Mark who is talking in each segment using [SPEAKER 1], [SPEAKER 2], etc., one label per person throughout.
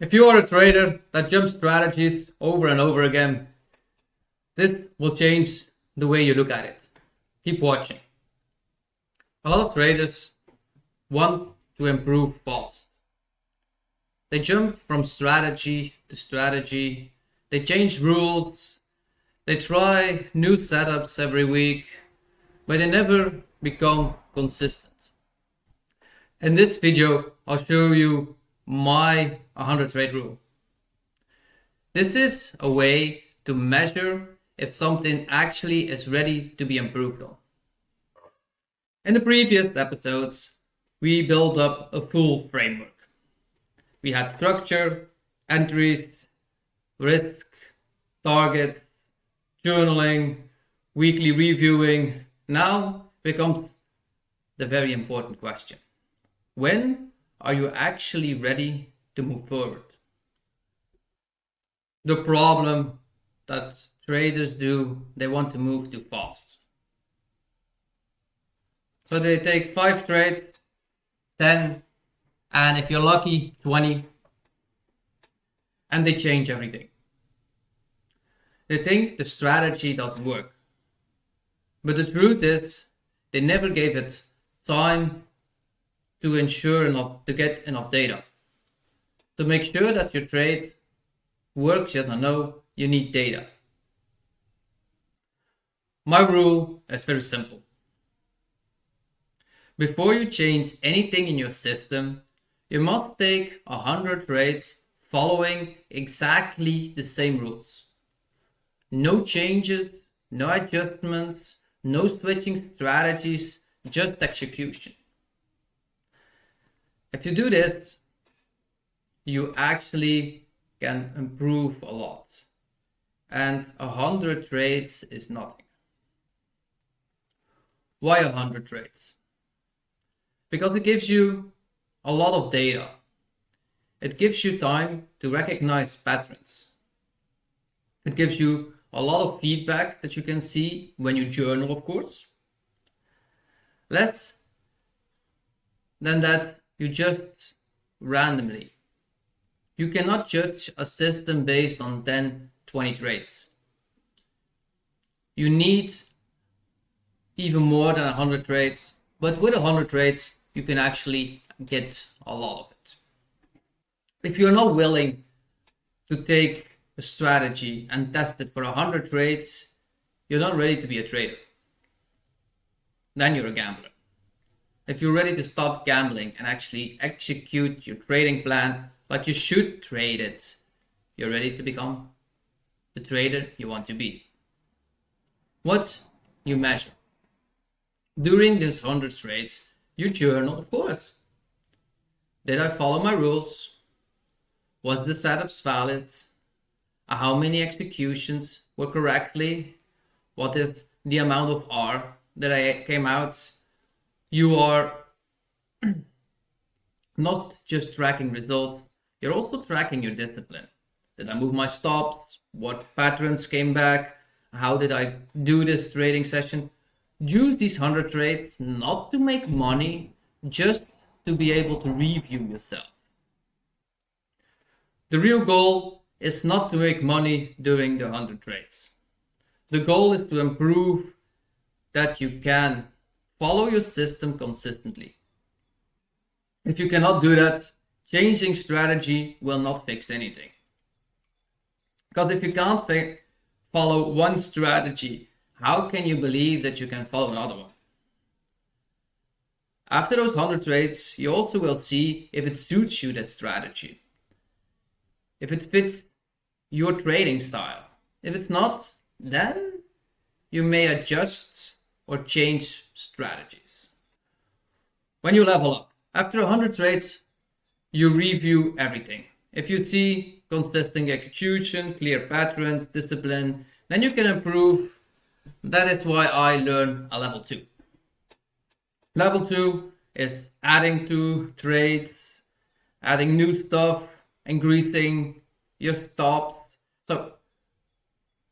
[SPEAKER 1] If you are a trader that jumps strategies over and over again, this will change the way you look at it. Keep watching. A lot of traders want to improve fast. They jump from strategy to strategy. They change rules. They try new setups every week, but they never become consistent. In this video, I'll show you my 100 trade rule. This is a way to measure if something actually is ready to be improved on. In the previous episodes, we built up a full framework. We had structure, entries, risk, targets, journaling, weekly reviewing. Now becomes the very important question. When are you actually ready to move forward? The problem that traders do, they want to move too fast. So they take 5 trades, 10, and if you're lucky, 20, and they change everything. They think the strategy doesn't work. But the truth is, they never gave it time to ensure to get enough data. To make sure that your trade works, yes or no, you need data. My rule is very simple. Before you change anything in your system, you must take 100 trades following exactly the same rules. No changes, no adjustments, no switching strategies, just execution. If you do this, you actually can improve a lot. And 100 trades is nothing. Why 100 trades? Because it gives you a lot of data. It gives you time to recognize patterns. It gives you a lot of feedback that you can see when you journal, of course. Less than that, you just randomly. You cannot judge a system based on 10, 20 trades. You need even more than 100 trades, but with 100 trades, you can actually get a lot of it. If you're not willing to take a strategy and test it for 100 trades, you're not ready to be a trader. Then you're a gambler. If you're ready to stop gambling and actually execute your trading plan like you should trade it, you're ready to become the trader you want to be. What you measure. During these 100 trades, you journal, of course. Did I follow my rules? Was the setups valid? How many executions were correctly? What is the amount of R that I came out? You are not just tracking results, you're also tracking your discipline. Did I move my stops? What patterns came back? How did I do this trading session? Use these 100 trades not to make money, just to be able to review yourself. The real goal is not to make money during the 100 trades. The goal is to improve that you can follow your system consistently. If you cannot do that, changing strategy will not fix anything. Because if you can't follow one strategy, how can you believe that you can follow another one? After those 100 trades, you also will see if it suits you, that strategy. If it fits your trading style. If it's not, then you may adjust or change strategies. When you level up, after 100 trades, you review everything. If you see consistent execution, clear patterns, discipline, then you can improve. That is why I learn a level 2. Level 2 is adding to trades, adding new stuff, increasing your stops. So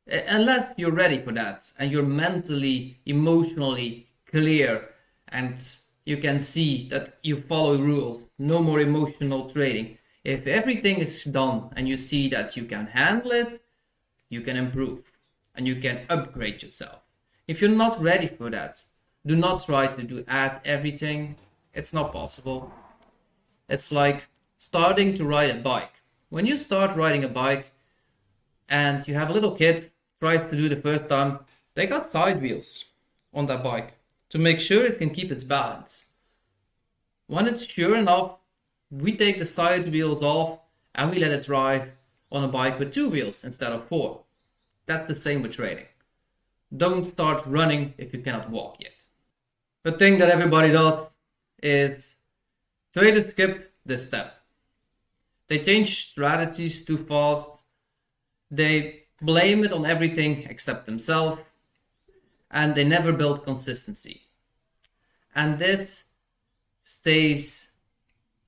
[SPEAKER 1] unless you're ready for that and you're mentally, emotionally clear and you can see that you follow rules, no more emotional trading. If everything is done and you see that you can handle it, you can improve and you can upgrade yourself. If you're not ready for that, do not try to add everything. It's not possible. It's like starting to ride a bike. When you start riding a bike and you have a little kid tries to do the first time, they got side wheels on that bike to make sure it can keep its balance. When it's sure enough, we take the side wheels off and we let it drive on a bike with 2 wheels instead of 4. That's the same with trading. Don't start running if you cannot walk yet. The thing that everybody does is traders skip this step. They change strategies too fast. They blame it on everything except themselves. And they never build consistency. And this stays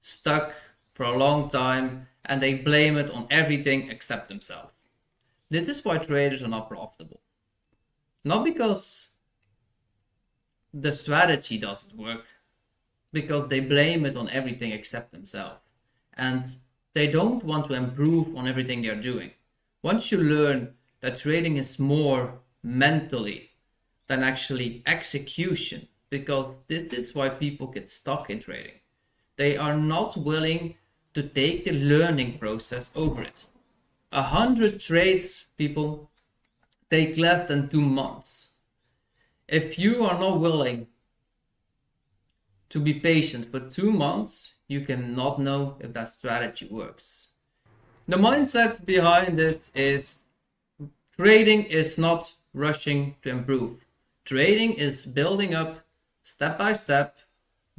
[SPEAKER 1] stuck for a long time and they blame it on everything except themselves. This is why traders are not profitable. Not because the strategy doesn't work, because they blame it on everything except themselves. And they don't want to improve on everything they're doing. Once you learn that trading is more mentally than actually execution, because this is why people get stuck in trading. They are not willing to take the learning process over it. 100 trades, people, take less than 2 months. If you are not willing to be patient for 2 months, you cannot know if that strategy works. The mindset behind it is trading is not rushing to improve. Trading is building up step by step,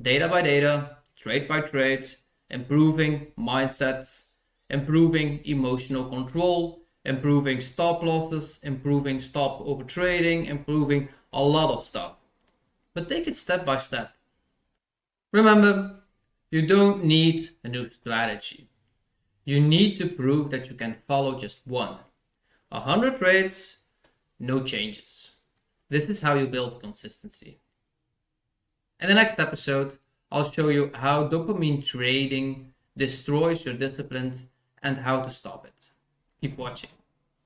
[SPEAKER 1] data by data, trade by trade, improving mindsets, improving emotional control, improving stop losses, improving stop over trading, improving a lot of stuff. But take it step by step. Remember, you don't need a new strategy. You need to prove that you can follow just one. 100 trades, no changes. This is how you build consistency. In the next episode, I'll show you how dopamine trading destroys your discipline and how to stop it. Keep watching.